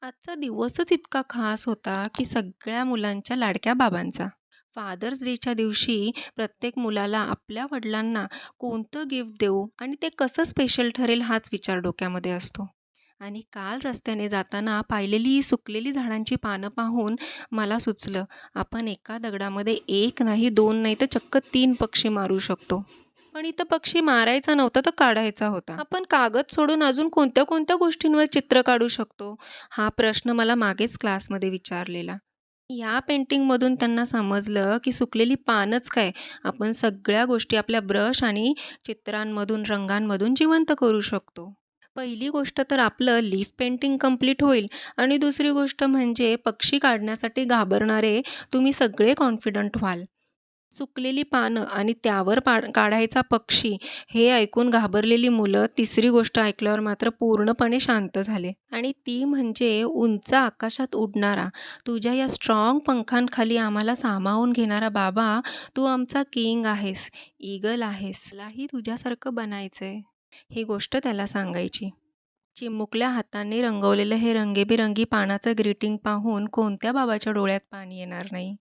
आजचा दिवसच इतका खास होता, की सगळ्या मुलांच्या लाडक्या बाबांचा. फादर्स डेच्या दिवशी प्रत्येक मुलाला आपल्या वडिलांना कोणतं गिफ्ट देऊ आणि ते कसं स्पेशल ठरेल हाच विचार डोक्यामध्ये असतो. आणि काल रस्त्याने जाताना पाहिलेली ही सुकलेली झाडांची पानं पाहून मला सुचलं, आपण एका दगडामध्ये एक नाही, दोन नाही तर चक्क 3 पक्षी मारू शकतो. पण इथं पक्षी मारायचा नव्हता तर काढायचा होता. आपण कागद सोडून अजून कोणत्या-कोणत्या गोष्टींवर चित्र काढू शकतो? हा प्रश्न मला मागेच क्लासमध्ये विचारलेला. या पेंटिंगमधून त्यांना समजलं, की सुकलेली पानच काय, आपण सगळ्या गोष्टी आपल्या ब्रश आणि चित्रांमधून, रंगांमधून जिवंत करू शकतो. पहिली गोष्ट तर आपलं लीफ पेंटिंग कंप्लीट होईल आणि दुसरी गोष्ट म्हणजे पक्षी काढण्यासाठी घाबरणारे तुम्ही सगळे कॉन्फिडंट व्हाल. सुकलेली पानं आणि त्यावर काढायचा पक्षी हे ऐकून घाबरलेली मुलं तिसरी गोष्ट ऐकल्यावर मात्र पूर्णपणे शांत झाले आणि ती म्हणजे उंच आकाशात उडणारा, तुझ्या या स्ट्रॉंग पंखांखाली आम्हाला सामावून घेणारा बाबा, तू आमचा किंग आहेस, ईगल आहेस, मलाही तुझ्यासारखं बनायचंय. ही गोष्ट त्याला सांगायची. चिमुकल्या हातांनी रंगवलेलं हे रंगीबेरंगी पानाचं ग्रीटिंग पाहून कोणत्या बाबाच्या डोळ्यात पाणी येणार नाही.